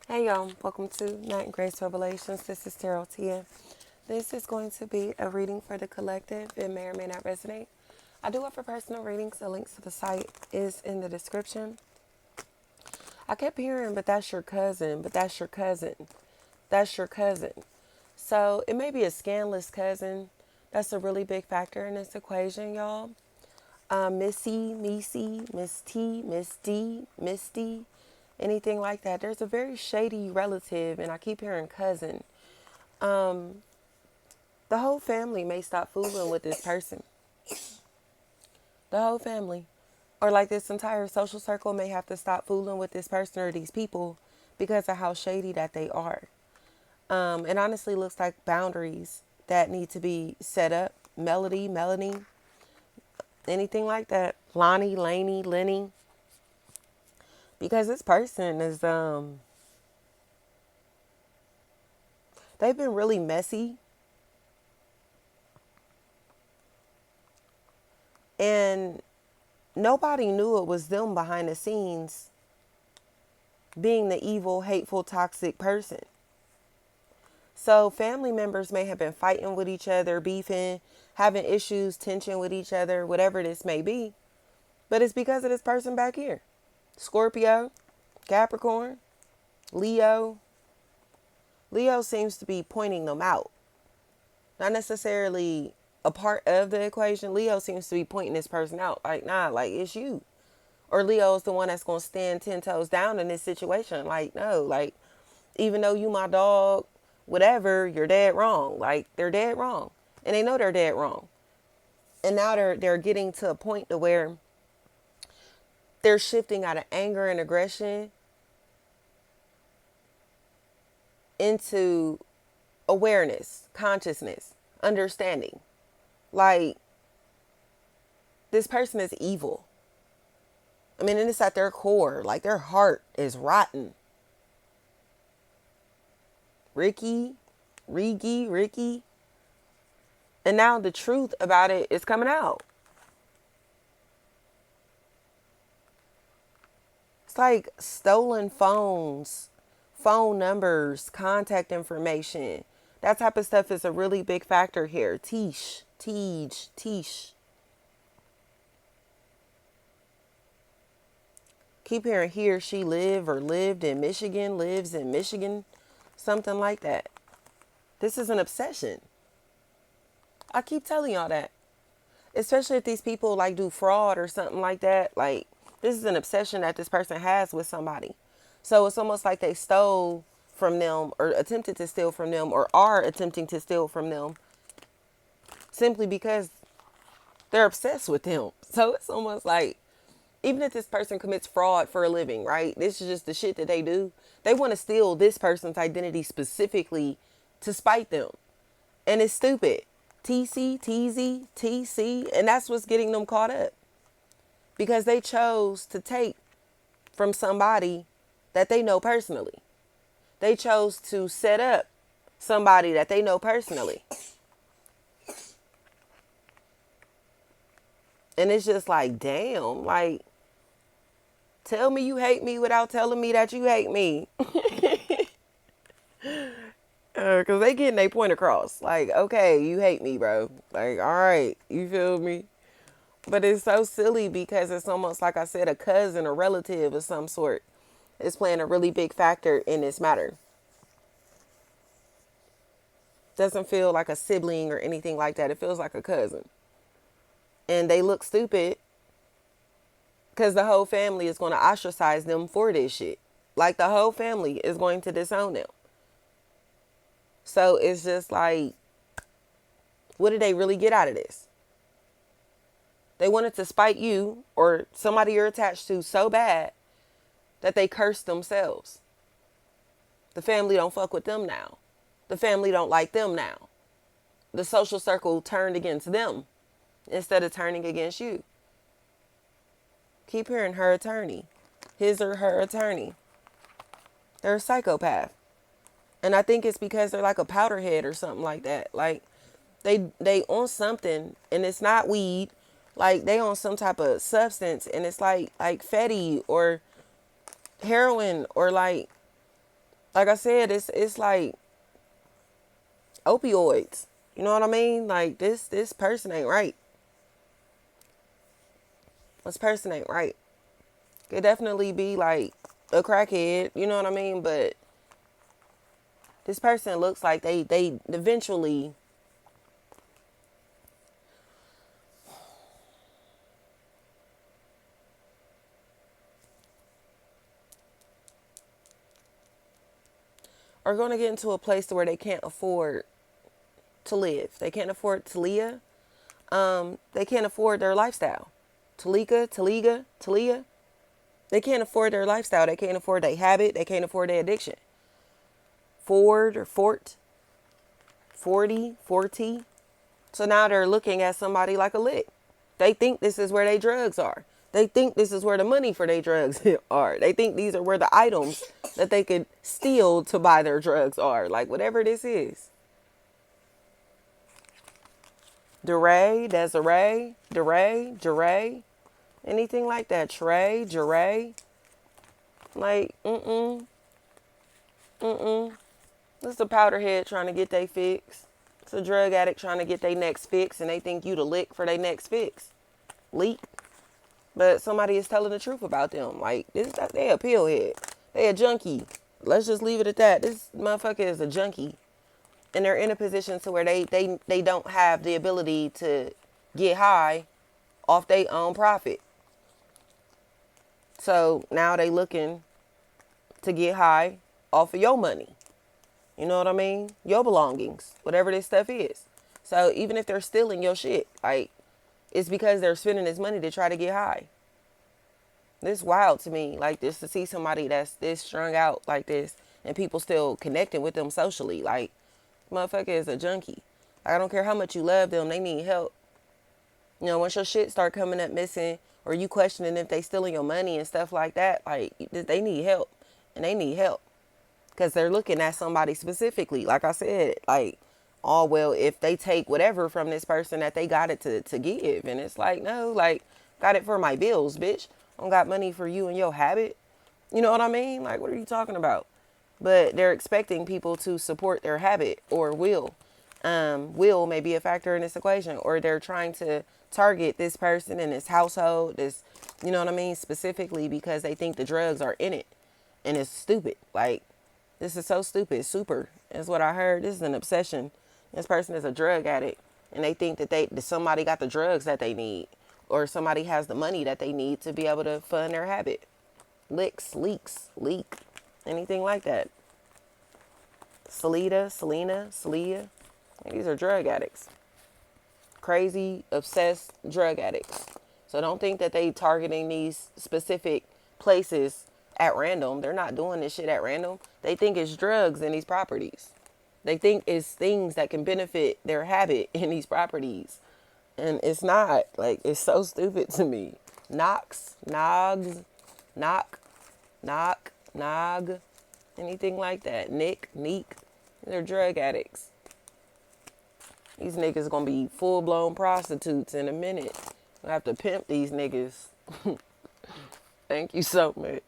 Hey y'all, welcome to Night and Grace Revelations. This is Tarot Tia. This is going to be a reading for the collective. It may or may not resonate. I do offer personal readings. The links to the site is in the description. I kept hearing, but that's your cousin, but that's your cousin, that's your cousin. So it may be a scandalous cousin. That's a really big factor in this equation, y'all. Missy, Missy, Miss T, Miss D, Misty, anything like that. There's a very shady relative, and I keep hearing cousin. The whole family may stop fooling with this person. The whole family. Or like this entire social circle may have to stop fooling with this person or these people because of how shady that they are. It honestly looks like boundaries that need to be set up. Melody, Melanie, anything like that. Lonnie, Laney, Lenny. Because this person is they've been really messy, and nobody knew it was them behind the scenes being the evil, hateful, toxic person. So family members may have been fighting with each other, beefing, having issues, tension with each other, whatever this may be. But it's because of this person back here. Scorpio, Capricorn, Leo. Leo seems to be pointing them out. Not necessarily a part of the equation. Leo seems to be pointing this person out. Like, nah, like, it's you. Or Leo is the one that's going to stand 10 toes down in this situation. Like, no, like, even though you my dog, whatever, you're dead wrong. Like, they're dead wrong. And they know they're dead wrong. And now they're getting to a point to where they're shifting out of anger and aggression into awareness, consciousness, understanding. Like, this person is evil. I mean, and it's at their core. Like, their heart is rotten. Ricky. And now the truth about it is coming out. It's like stolen phones, phone numbers, contact information. That type of stuff is a really big factor here. Teach. Keep hearing he or she live or lived in Michigan, lives in Michigan, something like that. This is an obsession. I keep telling y'all that. Especially if these people like do fraud or something like that. Like, this is an obsession that this person has with somebody. So it's almost like they stole from them or attempted to steal from them or are attempting to steal from them simply because they're obsessed with them. So it's almost like, even if this person commits fraud for a living, right? This is just the shit that they do. They want to steal this person's identity specifically to spite them. And it's stupid. TC, and that's what's getting them caught up. Because they chose to take from somebody that they know personally. They chose to set up somebody that they know personally. And it's just like, damn, like, tell me you hate me without telling me that you hate me. Because they getting their point across. Like, okay, you hate me, bro. Like, all right, you feel me? But it's so silly because it's almost like I said, a cousin, a relative of some sort is playing a really big factor in this matter. Doesn't feel like a sibling or anything like that. It feels like a cousin. And they look stupid because the whole family is going to ostracize them for this shit. Like, the whole family is going to disown them. So it's just like, what did they really get out of this? They wanted to spite you or somebody you're attached to so bad that they cursed themselves. The family don't fuck with them now. The family don't like them now. The social circle turned against them instead of turning against you. Keep hearing her attorney. His or her attorney. They're a psychopath. And I think it's because they're like a powderhead or something like that. Like, they on something and it's not weed. Like, they on some type of substance and it's like fatty or heroin or like Like I said, it's like opioids. You know what I mean? Like this person ain't right. This person ain't right. Could definitely be like a crackhead, you know what I mean? But this person looks like they eventually are going to get into a place to where they can't afford to live. They can't afford to live. They can't afford their lifestyle. Talia. They can't afford their lifestyle. They can't afford their habit. They can't afford their addiction. Ford or Fort, 40. So now they're looking at somebody like a lick. They think this is where their drugs are. They think this is where the money for their drugs are. They think these are where the items that they could steal to buy their drugs are. Like whatever this is. Duray, anything like that. Duray. Like, It's a powderhead trying to get their fix. It's a drug addict trying to get their next fix, and they think you the lick for their next fix. Leak. But somebody is telling the truth about them. Like, they a pillhead. They a junkie. Let's just leave it at that. This motherfucker is a junkie. And they're in a position to where they don't have the ability to get high off their own profit. So now they looking to get high off of your money. You know what I mean? Your belongings, whatever this stuff is. So even if they're stealing your shit, like, it's because they're spending this money to try to get high. This wild to me, like this, to see somebody that's this strung out like this and people still connecting with them socially. Like, motherfucker is a junkie. Like, I don't care how much you love them, they need help. You know, once your shit start coming up missing or you questioning if they stealing your money and stuff like that, like, they need help. And they need help. Because they're looking at somebody specifically. Like I said, like, oh, well, if they take whatever from this person that they got it to give. And it's like, no, like, got it for my bills, bitch. I don't got money for you and your habit. You know what I mean? Like, what are you talking about? But they're expecting people to support their habit or will. Will may be a factor in this equation. Or they're trying to target this person in this household, this, you know what I mean, specifically because they think the drugs are in it. And it's stupid. Like, this is so stupid. Super is what I heard. This is an obsession. This person is a drug addict, and they think that somebody got the drugs that they need, or somebody has the money that they need to be able to fund their habit. Leak, anything like that. Celia. These are drug addicts. Crazy, obsessed drug addicts. So don't think that they targeting these specific places at random. They're not doing this shit at random. They think it's drugs in these properties. They think it's things that can benefit their habit in these properties. And it's not. Like, it's so stupid to me. Knox, Nogs, Knock, Nog, anything like that. Neek. They're drug addicts. These niggas gonna be full-blown prostitutes in a minute. I have to pimp these niggas. Thank you so much.